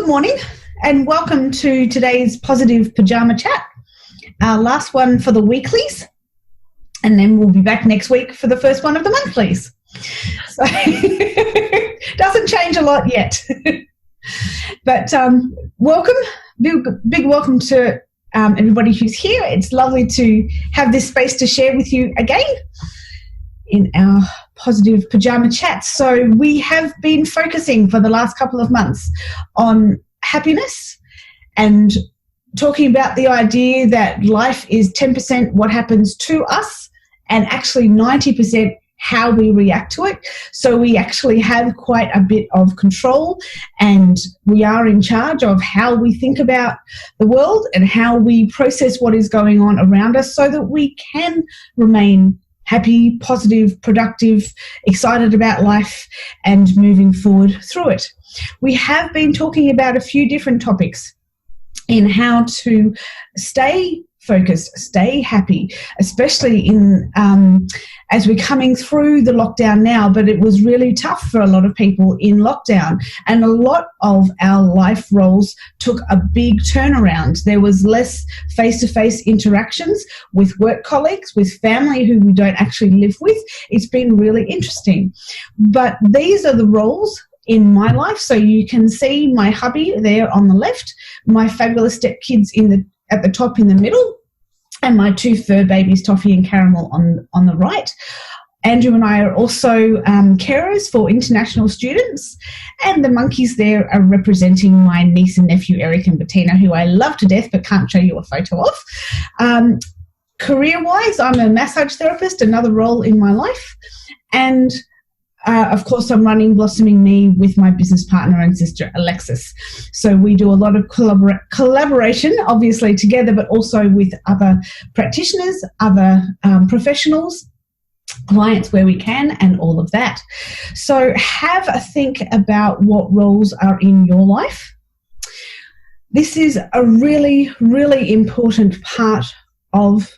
Good morning and welcome to today's positive pyjama chat, our last one for the weeklies, and then we'll be back next week for the first one of the monthlies. So doesn't change a lot yet. But welcome, big welcome to everybody who's here. It's lovely to have this space to share with you again in our positive pyjama chat. So we have been focusing for the last couple of months on happiness and talking about the idea that life is 10% what happens to us and actually 90% how we react to it. So we actually have quite a bit of control and we are in charge of how we think about the world and how we process what is going on around us so that we can remain happy, positive, productive, excited about life and moving forward through it. We have been talking about a few different topics in how to stay focused, stay happy, especially in as we're coming through the lockdown now, but it was really tough for a lot of people in lockdown and a lot of our life roles took a big turnaround. There was less face-to-face interactions with work colleagues, with family who we don't actually live with. It's been really interesting. But these are the roles in my life. So you can see my hubby there on the left, my fabulous stepkids at the top in the middle, and my two fur babies, Toffee and Caramel, on the right. Andrew and I are also carers for international students, and the monkeys there are representing my niece and nephew, Eric and Bettina, who I love to death but can't show you a photo of. Career-wise, I'm a massage therapist, another role in my life, and of course, I'm running Blossoming Me with my business partner and sister, Alexis. So we do a lot of collaboration, obviously, together, but also with other practitioners, other professionals, clients where we can, and all of that. So have a think about what roles are in your life. This is a really, really important part of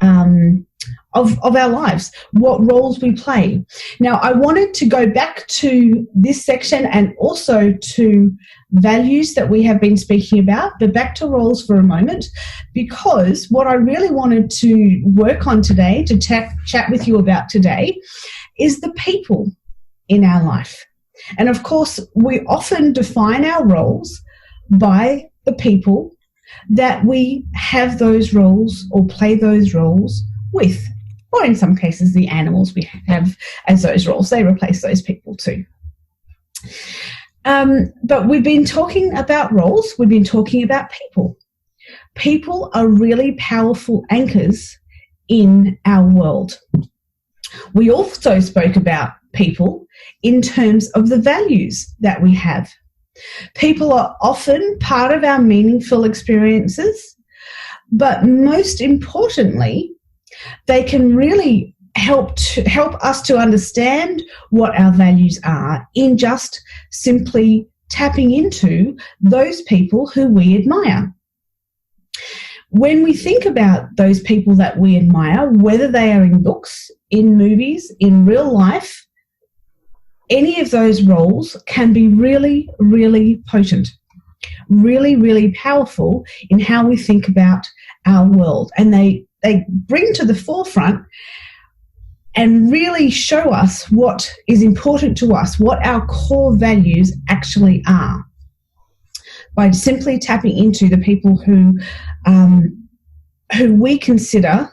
our lives, what roles we play. Now, I wanted to go back to this section and also to values that we have been speaking about, but back to roles for a moment, because what I really wanted to work on today, to chat with you about today, is the people in our life. And of course, we often define our roles by the people that we have those roles or play those roles with, or in some cases the animals we have as those roles. They replace those people too. But we've been talking about roles, we've been talking about people. People are really powerful anchors in our world. We also spoke about people in terms of the values that we have. People are often part of our meaningful experiences, but most importantly, they can really help us to understand what our values are in just simply tapping into those people who we admire. When we think about those people that we admire, whether they are in books, in movies, in real life, any of those roles can be really, really potent, really, really powerful in how we think about our world. And they bring to the forefront and really show us what is important to us, what our core values actually are, by simply tapping into the people who we consider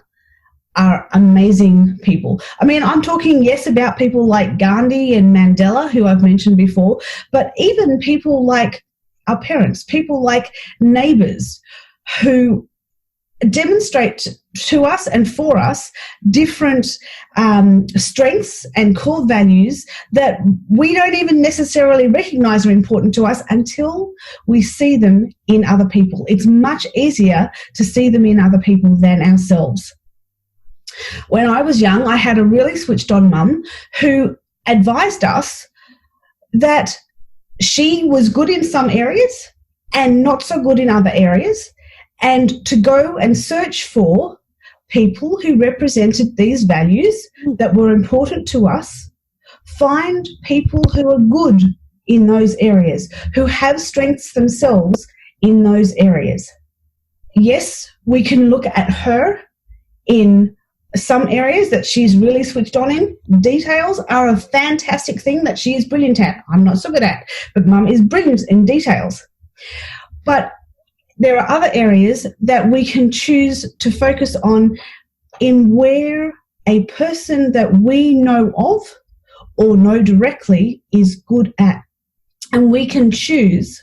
are amazing people. I mean, I'm talking, yes, about people like Gandhi and Mandela, who I've mentioned before, but even people like our parents, people like neighbours who demonstrate to us and for us different strengths and core values that we don't even necessarily recognise are important to us until we see them in other people. It's much easier to see them in other people than ourselves. When I was young, I had a really switched on mum who advised us that she was good in some areas and not so good in other areas, and to go and search for people who represented these values that were important to us, find people who are good in those areas, who have strengths themselves in those areas. Yes, we can look at her in some areas that she's really switched on in. Details are a fantastic thing that she is brilliant at. I'm not so good at, but Mum is brilliant in details. But there are other areas that we can choose to focus on in where a person that we know of or know directly is good at. And we can choose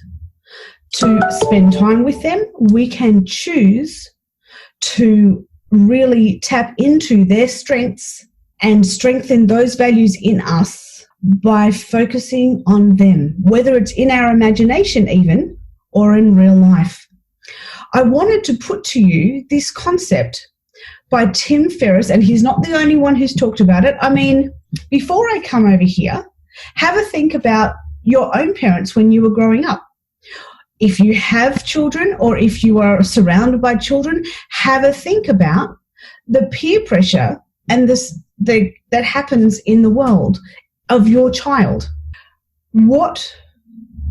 to spend time with them. We can choose to really tap into their strengths and strengthen those values in us by focusing on them, whether it's in our imagination even or in real life. I wanted to put to you this concept by Tim Ferriss, and he's not the only one who's talked about it. I mean, before I come over here, have a think about your own parents when you were growing up. If you have children or if you are surrounded by children, have a think about the peer pressure and that happens in the world of your child. What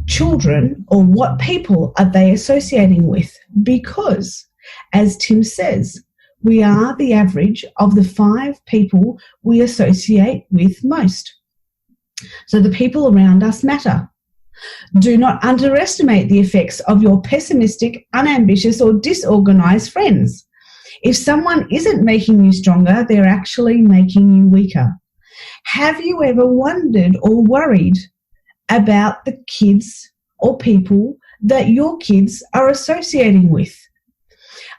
children or what people are they associating with? Because, as Tim says, we are the average of the 5 people we associate with most. So the people around us matter. Do not underestimate the effects of your pessimistic, unambitious, or disorganized friends. If someone isn't making you stronger, they're actually making you weaker. Have you ever wondered or worried about the kids or people that your kids are associating with?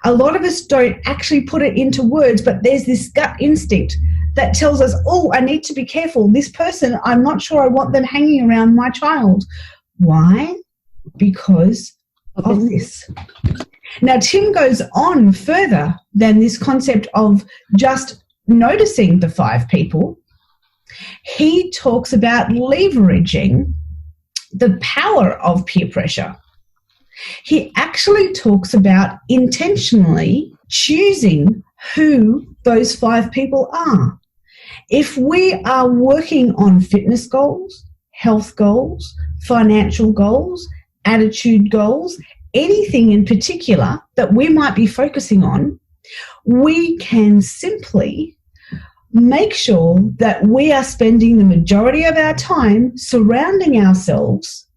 A lot of us don't actually put it into words, but there's this gut instinct that tells us, oh, I need to be careful. This person, I'm not sure I want them hanging around my child. Why? Because of this. Now, Tim goes on further than this concept of just noticing the 5 people. He talks about leveraging the power of peer pressure. He actually talks about intentionally choosing who those 5 people are. If we are working on fitness goals, health goals, financial goals, attitude goals, anything in particular that we might be focusing on, we can simply make sure that we are spending the majority of our time surrounding ourselves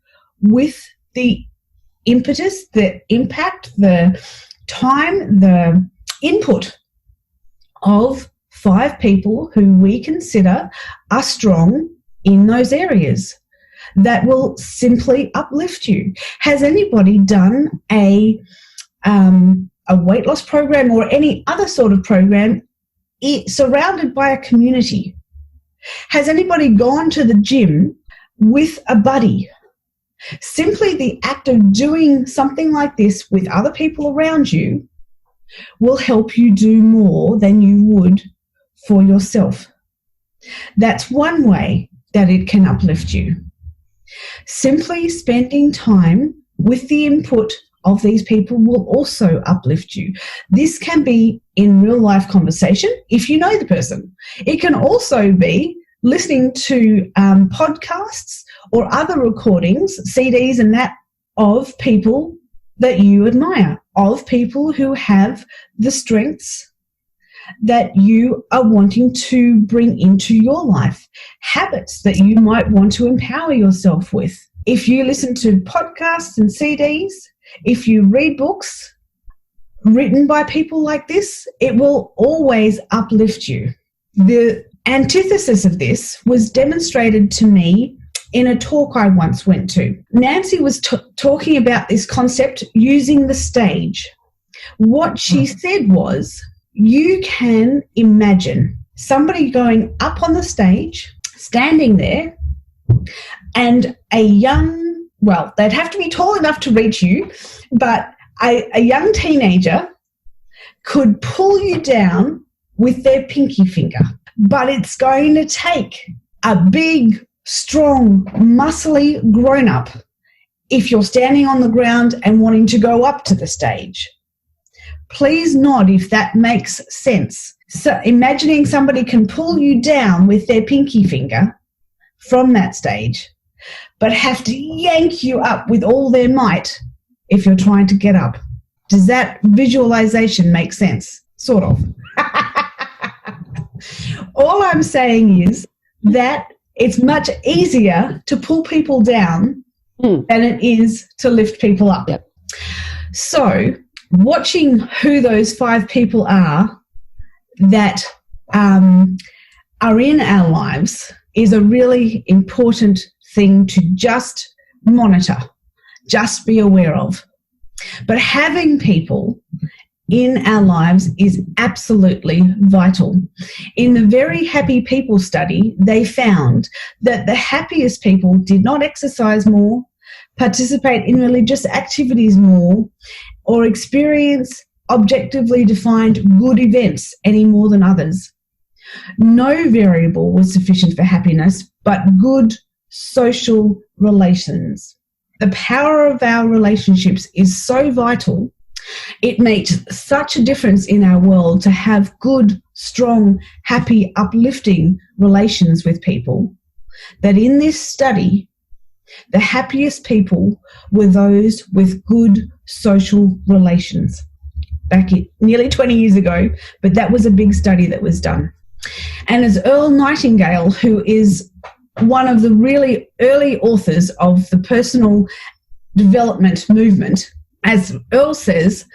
with the impetus, the impact, the time, the input of 5 people who we consider are strong in those areas that will simply uplift you. Has anybody done a weight loss program or any other sort of program surrounded by a community? Has anybody gone to the gym with a buddy? Simply the act of doing something like this with other people around you will help you do more than you would for yourself. That's one way that it can uplift you. Simply spending time with the input of these people will also uplift you. This can be in real life conversation if you know the person. It can also be listening to podcasts or other recordings, CDs and that, of people that you admire, of people who have the strengths that you are wanting to bring into your life, habits that you might want to empower yourself with. If you listen to podcasts and CDs, if you read books written by people like this, it will always uplift you. The antithesis of this was demonstrated to me in a talk I once went to. Nancy was talking about this concept using the stage. What she said was, you can imagine somebody going up on the stage, standing there, and a young, well, they'd have to be tall enough to reach you, but a young teenager could pull you down with their pinky finger. But it's going to take a big, strong, muscly grown-up if you're standing on the ground and wanting to go up to the stage. Please nod if that makes sense. So imagining somebody can pull you down with their pinky finger from that stage. but have to yank you up with all their might if you're trying to get up. Does that visualization make sense? Sort of. All I'm saying is that it's much easier to pull people down than it is to lift people up. Yep. So watching who those 5 people are that are in our lives is a really important thing to just monitor, just be aware of. But having people in our lives is absolutely vital. In the Very Happy People study, they found that the happiest people did not exercise more, participate in religious activities more, or experience objectively defined good events any more than others. No variable was sufficient for happiness, but good social relations. The power of our relationships is so vital. It makes such a difference in our world to have good, strong, happy, uplifting relations with people that in this study, the happiest people were those with good social relations. Back nearly 20 years ago, but that was a big study that was done. And as Earl Nightingale, who is one of the really early authors of the personal development movement, as Earl says,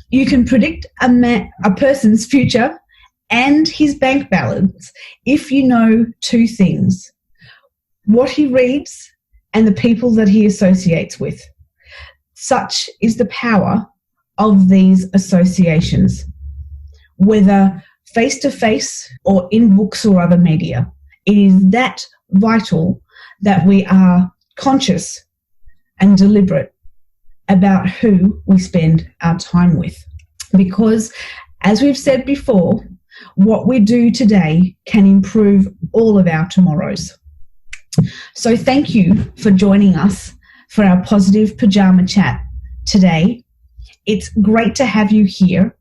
you can predict a person's future and his bank balance if you know 2 things: what he reads and the people that he associates with. Such is the power of these associations, whether face-to-face or in books or other media. It is that vital that we are conscious and deliberate about who we spend our time with. Because, as we've said before, what we do today can improve all of our tomorrows. So thank you for joining us for our Positive Pyjama Chat today. It's great to have you here.